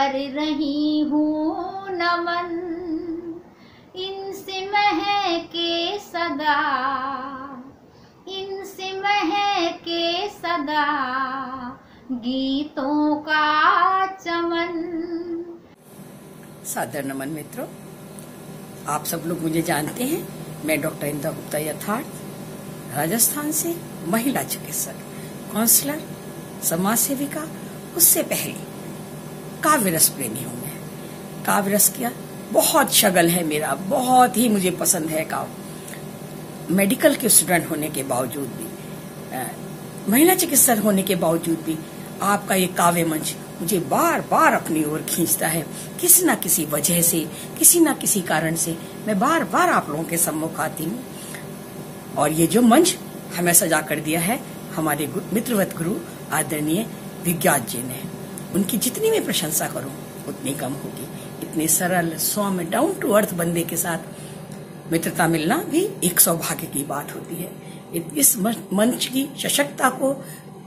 कर रही हूँ नमन, इनसे महके सदा, इनसे महके सदा गीतों का चमन। सादर नमन मित्रों, आप सब लोग मुझे जानते हैं। मैं डॉक्टर इंदा गुप्ता यथार्थ, राजस्थान से महिला चिकित्सक, काउंसलर, समाज सेविका। उससे पहले काव्य रस प्रेमी हूँ मैं। काव्य रस किया बहुत शगल है मेरा, बहुत ही मुझे पसंद है काव्य। मेडिकल के स्टूडेंट होने के बावजूद भी, महिला चिकित्सक होने के बावजूद भी आपका ये काव्य मंच मुझे बार बार अपनी ओर खींचता है। किसी न किसी वजह से, किसी न किसी कारण से मैं बार बार आप लोगों के सम्मुख आती हूँ। और ये जो मंच हमें सजा कर दिया है हमारे मित्रवत गुरु आदरणीय विज्ञात जी ने, उनकी जितनी मैं प्रशंसा करूं उतनी कम होगी। इतने सरल, सौम्य, डाउन टू अर्थ बंदे के साथ मित्रता मिलना भी एक सौभाग्य की बात होती है। इस मंच की सशक्तता को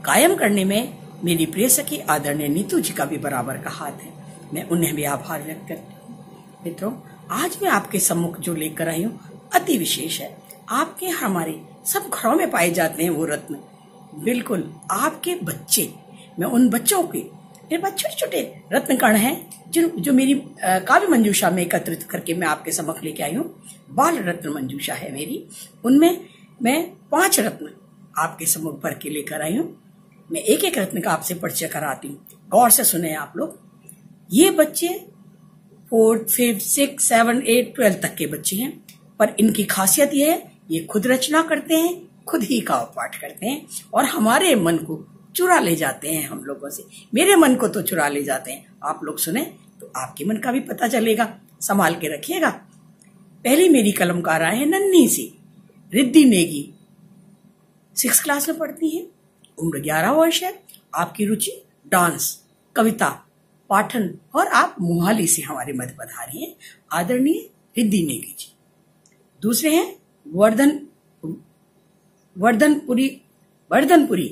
कायम करने में मेरी प्रिय सखी आदरणीय नीतू जी का भी बराबर का हाथ है। मैं उन्हें भी आभार व्यक्त करती हूँ। मित्रों, आज मैं आपके सम्मुख जो लेकर आई हूँ अति विशेष है। आपके हमारे सब घरों में पाए जाते हैं वो रत्न, बिल्कुल आपके बच्चे। मैं उन बच्चों के, मेरे पास छोटे छोटे रत्न कण हैं जो मेरी काव्य मंजूषा में एकत्रित करके मैं आपके समक्ष लेके आई हूँ। बाल रत्न मंजूषा है मेरी, उनमें मैं 5 रत्न आपके सम्मुख भर के लेकर आई हूँ। मैं एक एक रत्न का आपसे परिचय कराती हूँ, गौर से सुने आप लोग। ये बच्चे 4th, 5th, 6th, 7th, 8th, 12th तक के बच्चे हैं, पर इनकी खासियत ये है ये खुद रचना करते हैं, खुद ही काव्य पाठ करते हैं और हमारे मन को चुरा ले जाते हैं हम लोगों से। मेरे मन को तो चुरा ले जाते हैं। आप लोग सुने तो आपके मन का भी पता चलेगा, संभाल के रखिएगा। पहली मेरी कलमकारा है नन्ही सी रिद्धि नेगी, 6th क्लास में पढ़ती है, उम्र 11 वर्ष है। आपकी रुचि डांस, कविता, पाठन और आप मोहाली से हमारे मध्य पधारी हैं आदरणीय रिद्धि नेगी जी। दूसरे हैं वर्धनपुरी,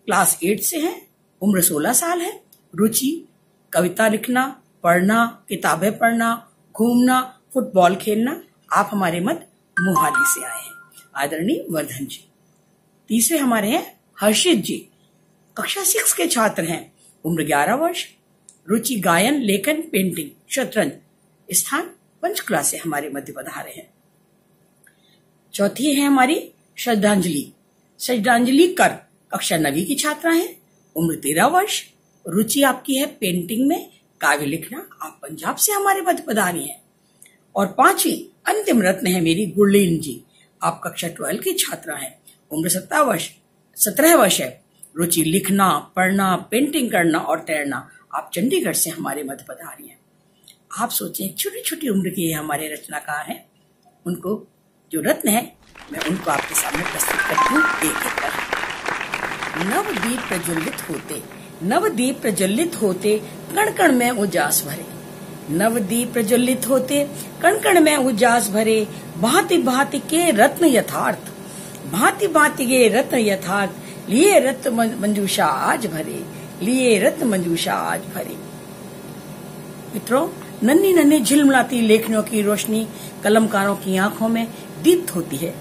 क्लास 8 से है, उम्र 16 साल है। रुचि कविता लिखना, पढ़ना, किताबें पढ़ना, घूमना, फुटबॉल खेलना। आप हमारे मध्य मोहाली से आए हैं आदरणीय वर्धन जी। तीसरे हमारे हैं हर्षित जी, कक्षा 6 के छात्र हैं, उम्र 11 वर्ष। रुचि गायन, लेखन, पेंटिंग, शतरंज। स्थान पंचकुला से हमारे मध्य पधारे हैं। चौथी है हमारी श्रद्धांजलि कर, कक्षा 9वीं की छात्रा है, उम्र 13 वर्ष। रुचि आपकी है पेंटिंग में, काव्य लिखना। आप पंजाब से हमारे मध्य पधारी हैं। और 5वीं अंतिम रत्न है मेरी गुरलीन जी। आप कक्षा 12 की छात्रा हैं, उम्र 17 वर्ष है। रुचि लिखना, पढ़ना, पेंटिंग करना और तैरना। आप चंडीगढ़ से हमारे मध्य पधारी हैं। आप सोचें छोटी छोटी उम्र के हमारे रचनाकार हैं, उनको जो रत्न है मैं उनको आपके सामने प्रस्तुत करती हूँ एक एक कर। नवदीप प्रज्वलित होते कण कण में उजास भरे। नवदीप प्रज्वलित होते कण कण में उजास भरे। भांति भांति के रत्न यथार्थ, भांति भांति के रत्न यथार्थ। लिए रत्न मंजूषा आज भरे, लिए रत्न मंजूषा आज भरे। मित्रों, नन्ही नन्ही झिलमिलाती लेखनियों की रोशनी कलमकारों की आंखों में दीप्त होती है,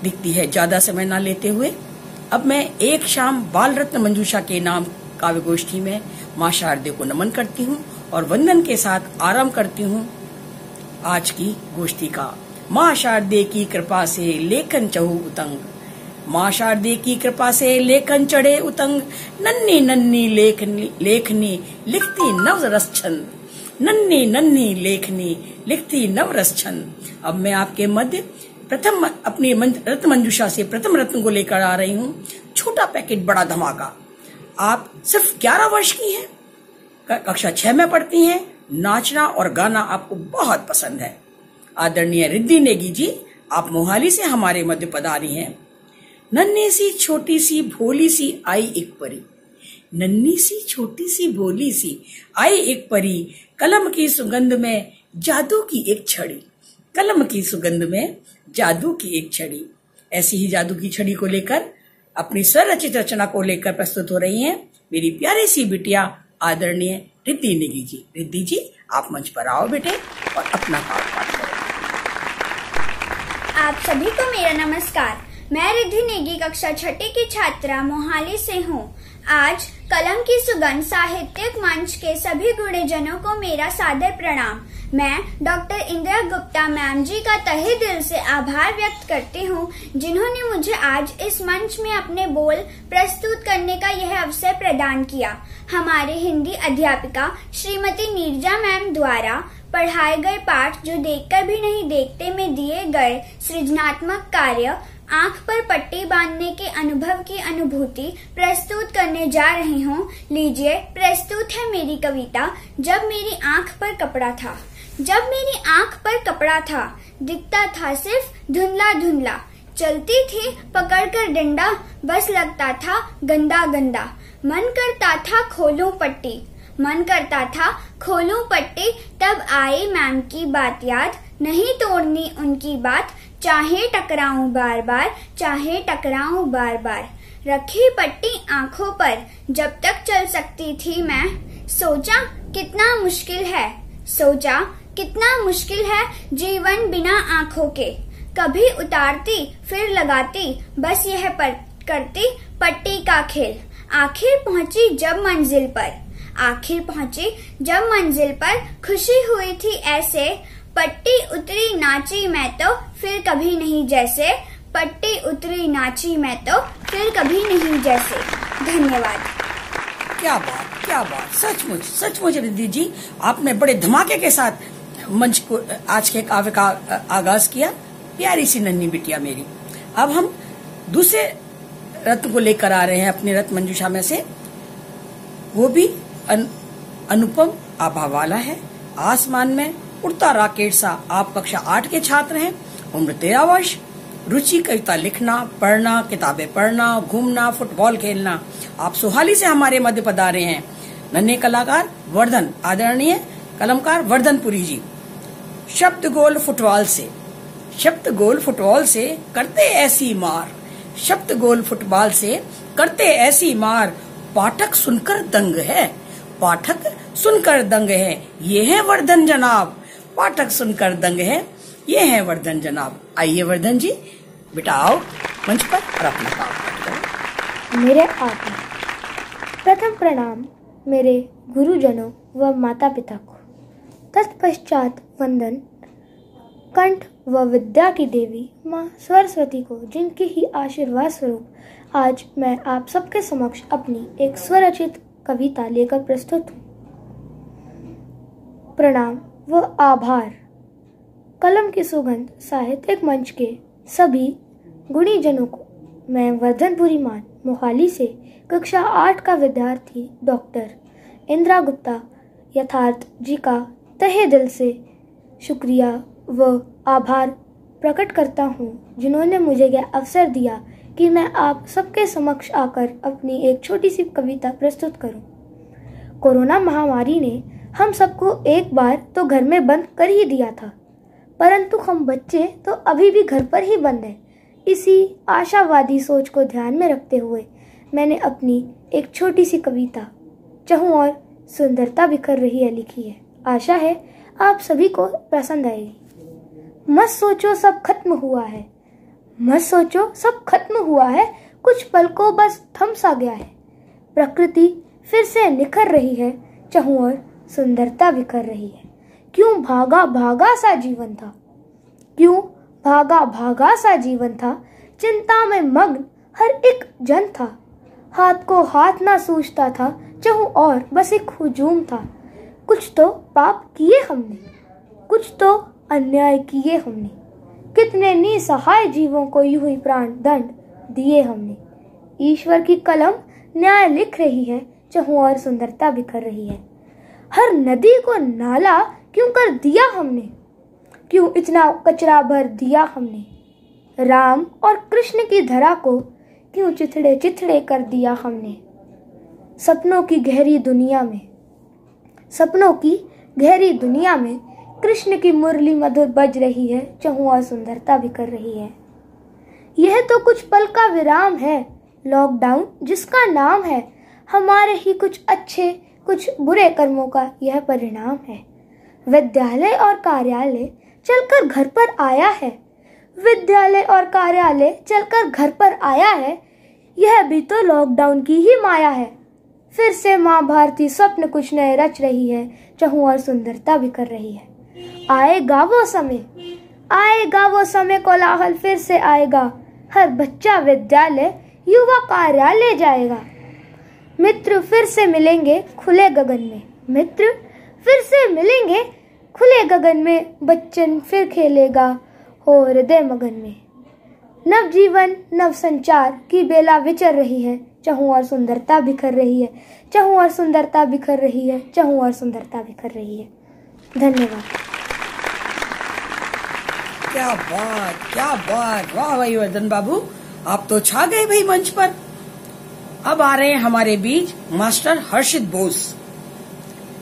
दिखती है। ज्यादा समय न लेते हुए अब मैं एक शाम बाल रत्न मंजूषा के नाम काव्य गोष्ठी में माँ शारदे को नमन करती हूँ और वंदन के साथ आरंभ करती हूँ आज की गोष्ठी का। माँ शारदे की कृपा से लेखन चहु उतंग, माँ शारदे की कृपा से लेखन चढ़े उतंग। नन्ही नन्ही लेखनी लिखती नव रस छंद, नन्ही नन्ही लेखनी लिखती नव रस छंद। अब मैं आपके मध्य प्रथम अपनी रत्न मंजूषा से प्रथम रत्न को लेकर आ रही हूँ। छोटा पैकेट बड़ा धमाका। आप सिर्फ 11 वर्ष की हैं, कक्षा 6 में पढ़ती हैं, नाचना और गाना आपको बहुत पसंद है। आदरणीय रिद्धि नेगी जी, आप मोहाली से हमारे मध्य पधारी हैं। नन्ही सी छोटी सी भोली सी आई एक परी, नन्ही सी छोटी सी भोली सी आई एक परी। कलम की सुगंध में जादू की एक छड़ी, कलम की सुगंध में जादू की एक छड़ी। ऐसी ही जादू की छड़ी को लेकर अपनी स्वरचित रचना को लेकर प्रस्तुत हो रही हैं मेरी प्यारी सी बिटिया आदरणीय रिद्धि नेगी जी। रिद्धि जी, आप मंच पर आओ बेटे और अपना पाठ करो। आप सभी को मेरा नमस्कार। मैं रिद्धि नेगी कक्षा 6 की छात्रा मोहाली से हूँ। आज कलम की सुगंध साहित्यिक मंच के सभी गुणीजनों को मेरा सादर प्रणाम। मैं डॉक्टर इंदिरा गुप्ता मैम जी का तहे दिल से आभार व्यक्त करती हूँ, जिन्होंने मुझे आज इस मंच में अपने बोल प्रस्तुत करने का यह अवसर प्रदान किया। हमारे हिंदी अध्यापिका श्रीमती नीरजा मैम द्वारा पढ़ाए गए पाठ जो देखकर भी नहीं देखते में दिए गए सृजनात्मक कार्य आंख पर पट्टी बांधने के अनुभव की अनुभूति प्रस्तुत करने जा रही हूँ। लीजिए, प्रस्तुत है मेरी कविता जब मेरी आंख पर कपड़ा था। जब मेरी आंख पर कपड़ा था, दिखता था सिर्फ धुंधला धुंधला। चलती थी पकड़कर डंडा, बस लगता था गंदा गंदा। मन करता था खोलूं पट्टी, मन करता था खोलूं पट्टी। तब आई मैम की बात याद, नहीं तोड़नी उनकी बात। चाहे टकराऊं बार बार, चाहे टकराऊं बार बार। रखी पट्टी आंखों पर, जब तक चल सकती थी मैं। सोचा कितना मुश्किल है, सोचा कितना मुश्किल है जीवन बिना आंखों के। कभी उतारती फिर लगाती, बस यह करती पट्टी का खेल। आखिर पहुंची जब मंजिल पर, आखिर पहुंची जब मंजिल पर। खुशी हुई थी ऐसे, पट्टी उतरी नाची मैं तो फिर कभी नहीं जैसे। पट्टी उतरी नाची मैं तो फिर कभी नहीं जैसे। धन्यवाद। क्या बात, क्या बात। सचमुच सचमुच रिद्धि जी, आपने बड़े धमाके के साथ मंच को आज के काव्य का आगाज किया। प्यारी सी नन्ही बिटिया मेरी। अब हम दूसरे रत्न को लेकर आ रहे हैं अपनी रत्न मंजूषा में से। वो भी अनुपम आभा वाला है। आसमान में उड़ता रॉकेट सा। आप कक्षा 8 के छात्र हैं, उम्र 13 वर्ष। रुचि कविता लिखना, पढ़ना, किताबें पढ़ना, घूमना, फुटबॉल खेलना। आप सोहाली से हमारे मध्य पधारे हैं। नन्हे कलाकार वर्धन, आदरणीय कलमकार वर्धनपुरी जी। शब्द गोल फुटबॉल से, शब्द गोल फुटबॉल से करते ऐसी मार। शब्द गोल फुटबॉल से करते ऐसी मार। पाठक सुनकर दंग है, पाठक सुनकर दंग है। ये है वर्धन जनाब, पाठक सुनकर दंग है। ये है वर्धन जनाब। आइए वर्धन जी, बेटा आओ मंच पर और अपना काम करो। मेरे आका, प्रथम प्रणाम मेरे गुरुजनों व माता पिता को। तत्पश्चात वंदन कंठ व विद्या की देवी माँ सरस्वती को, जिनके ही आशीर्वाद स्वरूप आज मैं आप सबके समक्ष अपनी एक स्वरचित कविता लेकर प्रस्तुत हूँ। प्रणाम व आभार। कलम की सुगंध साहित्यिक मंच के सभी गुणीजनों को मैं वर्धनपुरी मान मोहाली से कक्षा 8 का विद्यार्थी डॉक्टर इंदिरा गुप्ता यथार्थ जी का तहे दिल से शुक्रिया व आभार प्रकट करता हूँ, जिन्होंने मुझे यह अवसर दिया कि मैं आप सबके समक्ष आकर अपनी एक छोटी सी कविता प्रस्तुत करूं। कोरोना महामारी ने हम सबको एक बार तो घर में बंद कर ही दिया था, परंतु हम बच्चे तो अभी भी घर पर ही बंद हैं। इसी आशावादी सोच को ध्यान में रखते हुए मैंने अपनी एक छोटी सी कविता चहूं और सुंदरता बिखर रही है लिखी है। आशा है आप सभी को पसंद आएगी। मत सोचो सब खत्म हुआ है, मत सोचो सब खत्म हुआ है, कुछ पल को बस थम सा गया है। प्रकृति फिर से निखर रही है, चहूं और सुंदरता बिखर रही है। क्यों भागा भागा सा जीवन था, क्यों भागा भागा सा जीवन था। चिंता में मग्न हर एक जन था, हाथ को हाथ ना सूझता था, चहूं और बस एक हुजूम था। कुछ तो पाप किए हमने, कुछ तो अन्याय किए हमने, कितने निसहाय जीवों को यूं ही प्राण दंड दिए हमने। ईश्वर की कलम न्याय लिख रही है, चहूं और सुंदरता बिखर रही है। हर नदी को नाला क्यों कर दिया हमने, क्यों इतना कचरा भर दिया हमने। राम और कृष्ण की धरा को क्यों चिथड़े चिथड़े कर दिया हमने। सपनों की गहरी दुनिया में, सपनों की गहरी दुनिया में कृष्ण की मुरली मधुर बज रही है, चहूं और सुंदरता बिखर रही है। यह तो कुछ पल का विराम है, लॉकडाउन जिसका नाम है। हमारे ही कुछ अच्छे कुछ बुरे कर्मों का यह परिणाम है। विद्यालय और कार्यालय चलकर घर पर आया है। विद्यालय और कार्यालय चलकर घर पर आया है, यह भी तो लॉकडाउन की ही माया है। फिर से माँ भारती स्वप्न कुछ नए रच रही है, चहु और सुंदरता भी कर रही है। आएगा वो समय कोलाहल फिर से आएगा। हर बच्चा विद्यालय, युवा कार्यालय जाएगा। मित्र फिर से मिलेंगे खुले गगन में। मित्र फिर से मिलेंगे खुले गगन में। बच्चन फिर खेलेगा हो हृदय मगन में। नव जीवन नव संचार की बेला विचर रही है, चहु और सुंदरता बिखर रही है। चहु और सुंदरता बिखर रही है। चहु और सुंदरता बिखर रही है। धन्यवाद। क्या बात, वाह भाई वर्धन बाबू, आप तो छा गए भाई मंच पर। अब आ रहे हैं हमारे बीच मास्टर हर्षित बोस।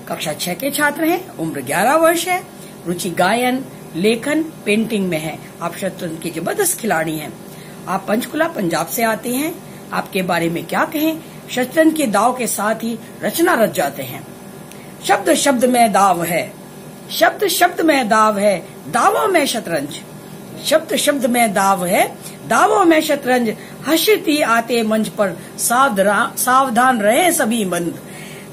कक्षा 6 के छात्र हैं, उम्र 11 वर्ष है, रुचि गायन, लेखन, पेंटिंग में है। आप शतरंज के जबरदस्त खिलाड़ी हैं। आप पंचकुला पंजाब से आते हैं। आपके बारे में क्या कहें, शतरंज के दाव के साथ ही रचना रच जाते हैं। शब्द शब्द में दाव है, शब्द शब्द में दाव है, दावों में शतरंज। शब्द शब्द में दाव है, दावों में शतरंज। हर्षित जी आते मंच पर, सावधान रहे सभी बंद।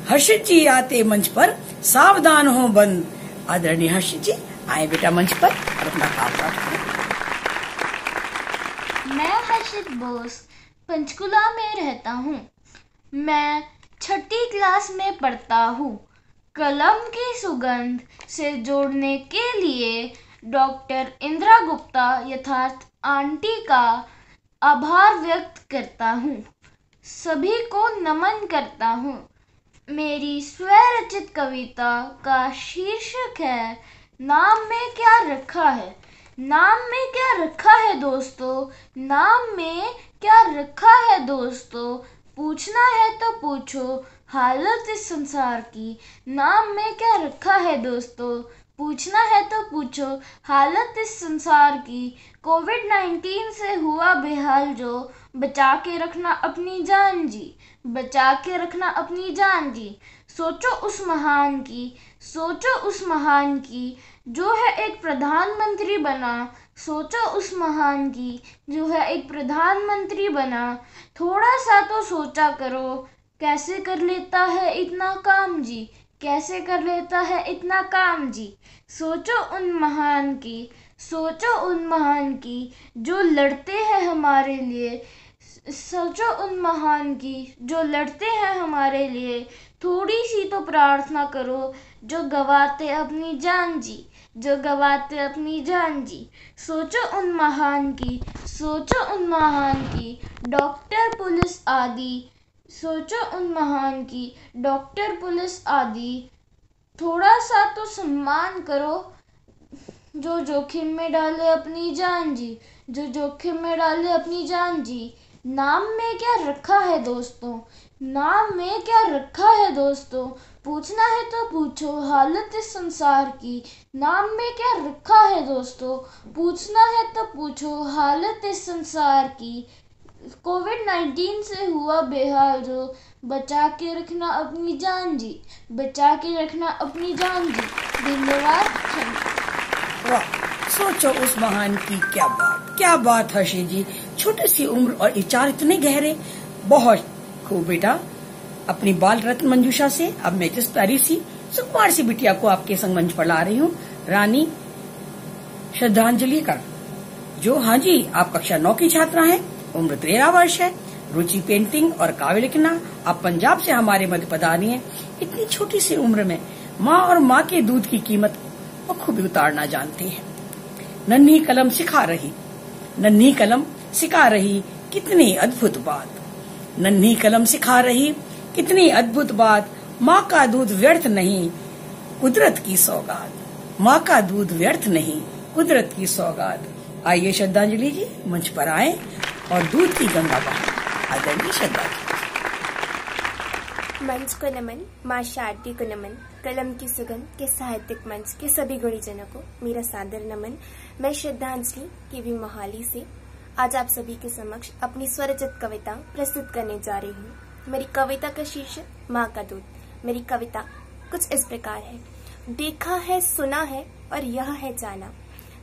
हर्षित जी आते मंच पर, सावधान हो बंद। आदरणीय हर्षित जी आए बेटा मंच पर और अपना काम करें। मैं हर्षित बोस पंचकुला में रहता हूँ। मैं 6ठी क्लास में पढ़ता हूँ। कलम की सुगंध से जोड़ने के लिए डॉक्टर इंदिरा गुप्ता यथार्थ आंटी का आभार व्यक्त करता हूँ। सभी को नमन करता हूँ। मेरी स्वरचित कविता का शीर्षक है नाम में क्या रखा है। नाम में क्या रखा है दोस्तों, नाम में क्या रखा है दोस्तों। पूछना है तो पूछो हालत इस संसार की। नाम में क्या रखा है दोस्तों, पूछना है तो पूछो हालत इस संसार की। कोविड-19 से हुआ बेहाल जो, बचा के रखना अपनी जान जी, बचा के रखना अपनी जान जी। सोचो उस महान की, सोचो उस महान की जो है एक प्रधानमंत्री बना। सोचो उस महान की जो है एक प्रधानमंत्री बना। थोड़ा सा तो सोचा करो, कैसे कर लेता है इतना काम जी, कैसे कर लेता है इतना काम जी। सोचो उन महान की, सोचो उन महान की जो लड़ते हैं हमारे लिए। सोचो उन महान की जो लड़ते हैं हमारे लिए। थोड़ी सी तो प्रार्थना करो जो गवाते अपनी जान जी, जो गवाते अपनी जान जी। सोचो उन महान की, सोचो उन महान की डॉक्टर पुलिस आदि। सोचो उन महान की डॉक्टर पुलिस आदि। थोड़ा सा तो सम्मान करो जो जोखिम में डाले अपनी जान जी, जो जोखिम में डाले अपनी जान जी। नाम में क्या रखा है दोस्तों, नाम में क्या रखा है दोस्तों। पूछना है तो पूछो हालत इस संसार की। नाम में क्या रखा है दोस्तों, पूछना है तो पूछो हालत इस संसार की। कोविड-19 से हुआ बेहाल जो, बचा के रखना अपनी जान जी, बचा के रखना अपनी जान जी। धन्यवाद। वाह, सोचो उस महान की, क्या बात हर्षी जी। छोटी सी उम्र और विचार इतने गहरे, बहुत खूब बेटा। अपनी बाल रत्न मंजूषा से अब मैं जिस प्यारी सी सुकुमार सी बिटिया को आपके संग मंच पर ला रही हूँ, रानी श्रद्धांजलि कर, जो हाँ जी आप कक्षा 9 की छात्रा हैं, उम्र 13 वर्ष है, रुचि पेंटिंग और काव्य लिखना। आप पंजाब से हमारे मध्य पधारी हैं। इतनी छोटी सी उम्र में माँ और माँ के दूध की कीमत वो खूब उतारना जानती है। नन्ही कलम सिखा रही, नन्ही कलम सिखा रही कितनी अद्भुत बात। नन्ही कलम सिखा रही कितनी अद्भुत बात। माँ का दूध व्यर्थ नहीं, कुदरत की सौगात। माँ का दूध व्यर्थ नहीं, कुदरत की सौगात। आइए श्रद्धांजलि जी मंच पर आए और दूध की गंगा बहाएं। आदरणीय श्रद्धांजलि। मंच को नमन, माँ शारदी को नमन, कलम की सुगंध के साहित्यिक मंच के सभी गुणीजनों को मेरा सादर नमन। मैं श्रद्धांजलि केवी मोहाली से आज आप सभी के समक्ष अपनी स्वरचित कविता प्रस्तुत करने जा रही हूँ। मेरी कविता का शीर्षक माँ का दूध। मेरी कविता कुछ इस प्रकार है। देखा है सुना है और यह है जाना,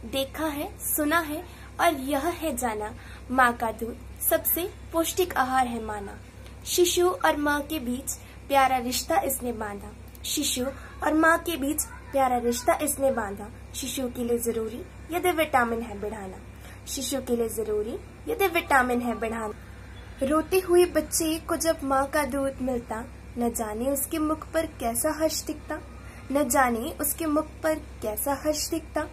देखा है सुना है और यह है जाना, माँ का दूध सबसे पौष्टिक आहार है माना। शिशु और माँ के बीच प्यारा रिश्ता इसने बांधा, शिशु और माँ के बीच प्यारा रिश्ता इसने बांधा। शिशु के लिए जरूरी यदि विटामिन है बढ़ाना, शिशु के लिए जरूरी यदि विटामिन है बढ़ाना। रोते हुए बच्चे को जब माँ का दूध मिलता, न जाने उसके मुख पर कैसा हर्ष दिखता, न जाने उसके मुख पर कैसा हर्ष दिखता।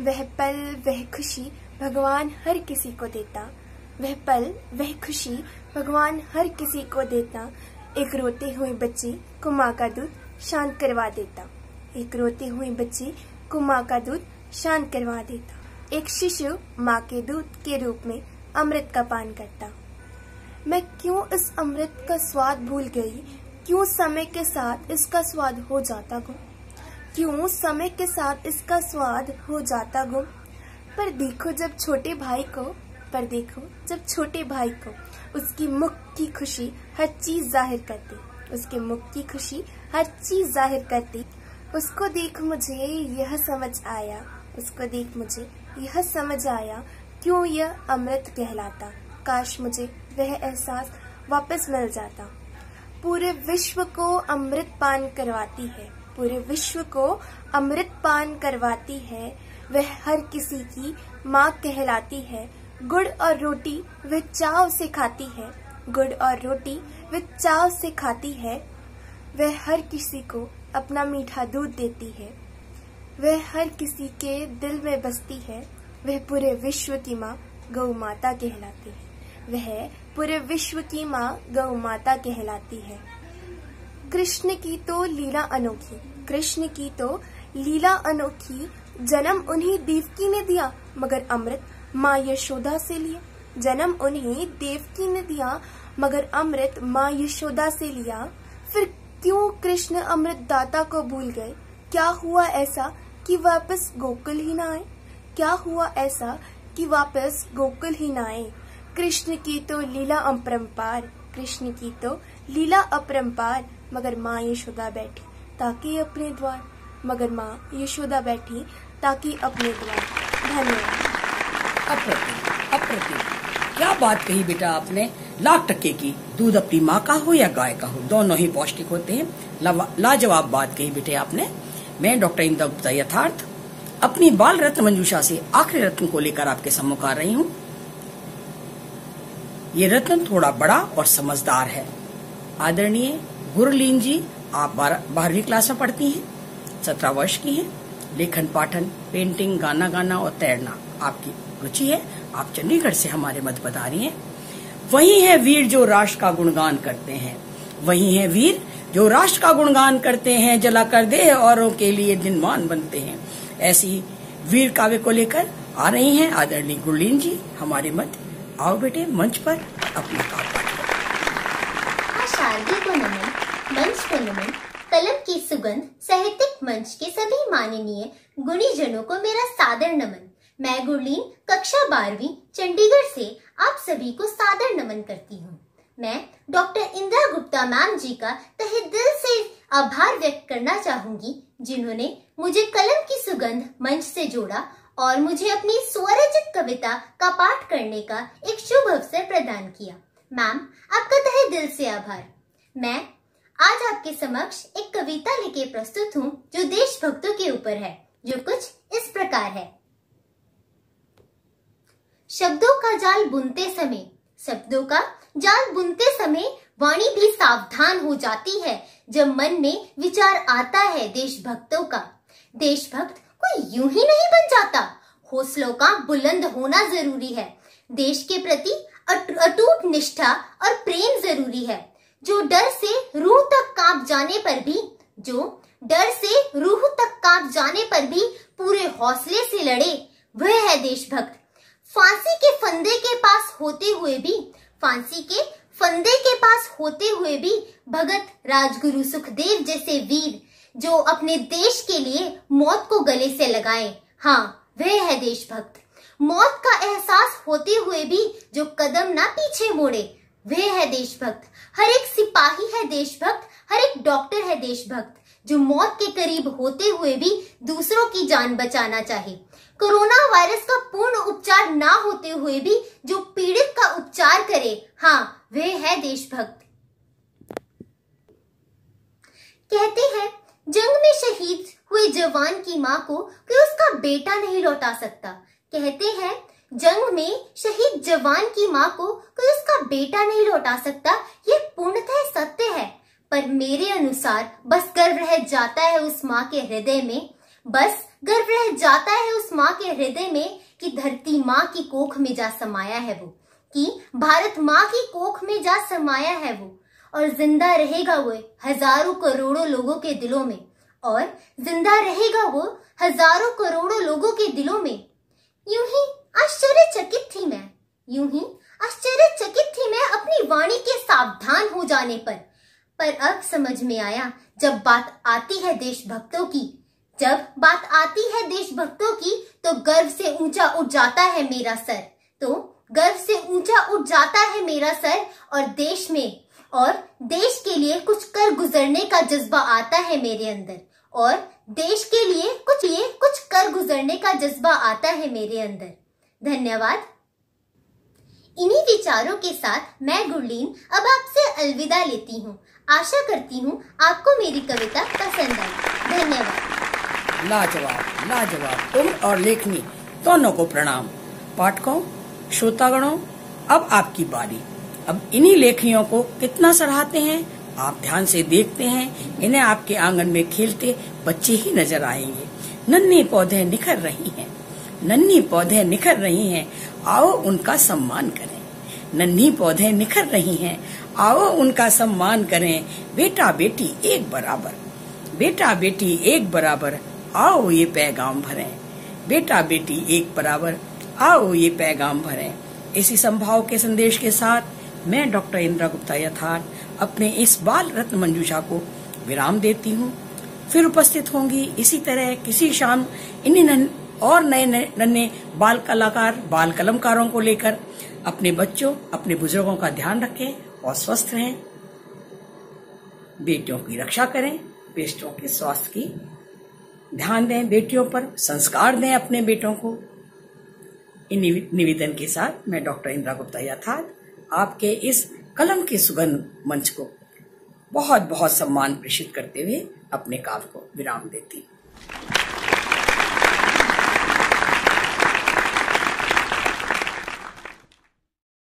वह पल वह खुशी भगवान हर किसी को देता, वह पल वह खुशी भगवान हर किसी को देता। एक रोते हुए बच्चे को माँ का दूध शांत करवा देता, एक रोते हुए बच्चे को माँ का दूध शांत करवा देता। एक शिशु माँ के दूध के रूप में अमृत का पान करता। मैं क्यों इस अमृत का स्वाद भूल गई, क्यों समय के साथ इसका स्वाद हो जाता गुम, क्यों समय के साथ इसका स्वाद हो जाता गुम। पर देखो जब छोटे भाई को, पर देखो जब छोटे भाई को उसकी मुख की खुशी हर चीज जाहिर करती, उसके मुख की खुशी हर चीज जाहिर करती। उसको देख मुझे यह समझ आया, उसको देख मुझे यह समझ आया, क्यों यह अमृत कहलाता। काश मुझे वह एहसास वापस मिल जाता। पूरे विश्व को अमृत पान करवाती है, पूरे विश्व को अमृत पान करवाती है। वह हर किसी की माँ कहलाती है। गुड़ और रोटी वह चाव से खाती है, गुड़ और रोटी वह चाव से खाती है। वह हर किसी को अपना मीठा दूध देती है, वह हर किसी के दिल में बसती है। वह पूरे विश्व की माँ गौ माता कहलाती है, वह पूरे विश्व की माँ गौ माता कहलाती है। कृष्ण की तो लीला अनोखी, कृष्ण की तो लीला अनोखी। जन्म उन्हीं देवकी ने दिया, मगर अमृत माँ यशोदा से लिया। जन्म उन्हीं देवकी ने दिया, मगर अमृत माँ यशोदा से लिया। फिर क्यों कृष्ण अमृत दाता को भूल गए? क्या हुआ ऐसा कि वापस गोकुल ही ना आए? क्या हुआ ऐसा कि वापस गोकुल ही ना आए? कृष्ण की तो लीला अपरंपार, कृष्ण की तो लीला अपरंपार। मगर माँ यशोदा बैठी ताकि अपने द्वार, मगर माँ यशोदा बैठी ताकि अपने द्वार। धन्यवाद। अप्रतिम, अप्रतिम, क्या बात कही बेटा आपने। लाख टक्के की दूध अपनी माँ का हो या गाय का हो, दोनों ही पौष्टिक होते हैं। लाजवाब बात कही बेटे आपने। मैं डॉक्टर इंदा गुप्ता यथार्थ अपनी बाल रत्न मंजूषा से आखिरी रत्न को लेकर आपके सम्मुख आ रही हूँ। ये रत्न थोड़ा बड़ा और समझदार है। आदरणीय गुरलीन जी, आप 12वीं क्लास में पढ़ती हैं, 17 वर्ष की हैं। लेखन पाठन, पेंटिंग, गाना गाना और तैरना आपकी रुचि है। आप चंडीगढ़ से हमारे मध्य बता रही हैं। वही है वीर जो राष्ट्र का गुणगान करते हैं, वही है वीर जो राष्ट्र का गुणगान करते हैं। जला कर दे औरों के लिए दिनमान बनते हैं। ऐसी वीर काव्य को लेकर आ रही हैं आदरणीय गुरलीन जी हमारे मध्य। आओ बेटे मंच पर अपना काव्य पाठ करो। शारदी को नमन, मंच को नमन। कलम की सुगंध साहित्यिक मंच के सभी माननीय गुणीजनों को मेरा सादर नमन। मैं गुरलीन कक्षा 12वीं चंडीगढ़ से आप सभी को सादर नमन करती हूँ। मैं डॉक्टर इंदिरा गुप्ता मैम जी का तहे दिल से आभार व्यक्त करना चाहूंगी, जिन्होंने मुझे कलम की सुगंध मंच से जोड़ा और मुझे अपनी स्वरचित कविता का पाठ करने का एक शुभ अवसर प्रदान किया। मैम, आपका तहे दिल से आभार। मैं आज आपके समक्ष एक कविता लेके प्रस्तुत हूँ जो देशभक्तों के ऊपर है, जो कुछ इस प्रकार है। शब्दों का जाल बुनते समय, शब्दों का जाल बुनते समय वाणी भी सावधान हो जाती है जब मन में विचार आता है देशभक्तों का। देशभक्त कोई यूं ही नहीं बन जाता, हौसलों का बुलंद होना जरूरी है। देश के प्रति अटूट निष्ठा और प्रेम जरूरी है। जो डर से रूह तक कांप जाने पर भी, जो डर से रूह तक कांप जाने पर भी पूरे हौसले से लड़े, वह है देशभक्त। फांसी के फंदे के पास होते हुए भी, फांसी के फंदे के पास होते हुए भी भगत राजगुरु सुखदेव जैसे वीर जो अपने देश के लिए मौत को गले से लगाए, हाँ वह है देशभक्त। मौत का एहसास होते हुए भी जो कदम ना पीछे मोड़े, वह है देशभक्त। हर एक सिपाही है देशभक्त, हर एक डॉक्टर है देशभक्त जो मौत के करीब होते हुए भी दूसरों की जान बचाना चाहे। कोरोना वायरस का पूर्ण उपचार ना होते हुए भी जो पीड़ित का उपचार करे, हाँ वह है देशभक्त। कहते हैं जंग में शहीद हुए जवान की मां को कोई उसका बेटा नहीं लौटा सकता। कहते हैं जंग में शहीद जवान की मां को कोई उसका बेटा नहीं लौटा सकता। ये पूर्णतः सत्य है, पर मेरे अनुसार बस गर्व रह जाता है उस मां के हृदय में, बस गर्व रह जाता है उस मां के हृदय में कि धरती मां की कोख में जा समाया है वो, कि भारत मां की कोख में जा समाया है वो, और जिंदा रहेगा वो हजारों करोड़ों लोगों के दिलों में, और जिंदा रहेगा वो हजारों करोड़ों लोगों के दिलों में। यूं ही आश्चर्यचकित थी मैं, यूं ही आश्चर्यचकित थी मैं अपनी वाणी के सावधान हो जाने पर अब समझ में आया जब बात आती है देशभक्तों की, जब बात आती है देशभक्तों की तो गर्व से ऊंचा उठ जाता है मेरा सर, तो गर्व से ऊंचा उठ जाता है मेरा सर, और देश के लिए कुछ कर गुजरने का जज्बा आता है मेरे अंदर, और देश के लिए कुछ कर गुजरने का जज्बा आता है मेरे अंदर। धन्यवाद। इन्हीं विचारों के साथ मैं गुरलीन अब आपसे अलविदा लेती हूँ। आशा करती हूँ आपको मेरी कविता पसंद आई। धन्यवाद। लाजवाब लाजवाब। तुम और लेखनी दोनों को प्रणाम। पाठकों, श्रोतागणों, अब आपकी बारी। अब इन्हीं लेखनियों को कितना सराहते हैं आप ध्यान से देखते हैं। इन्हें आपके आंगन में खेलते बच्चे ही नजर आएंगे। नन्ही पौधे निखर रही हैं, नन्ही पौधे निखर रही हैं, आओ उनका सम्मान करें। नन्ही पौधे निखर रही हैं, आओ उनका सम्मान करें। बेटा बेटी एक बराबर, बेटा बेटी एक बराबर, आओ ये पैगाम भरें। बेटा बेटी एक बराबर, आओ ये पैगाम भरें। इसी संभाव के संदेश के साथ मैं डॉक्टर इंदिरा गुप्ता यथार्थ अपने इस बाल रत्न मंजूषा को विराम देती हूँ। फिर उपस्थित होंगी इसी तरह किसी शाम इन्हीं और नए नन्हे बाल कलाकार, बाल कलमकारों को लेकर। अपने बच्चों, अपने बुजुर्गों का ध्यान रखें और स्वस्थ रहें। बेटियों की रक्षा करें, बेटियों के स्वास्थ्य की ध्यान दें, बेटियों पर संस्कार दें अपने बेटों को। इन निवेदन के साथ मैं डॉक्टर इंदिरा गुप्ता यथार्थ आपके इस कलम की सुगंध मंच को बहुत बहुत सम्मान प्रेषित करते हुए अपने काव्य को विराम देती हूँ।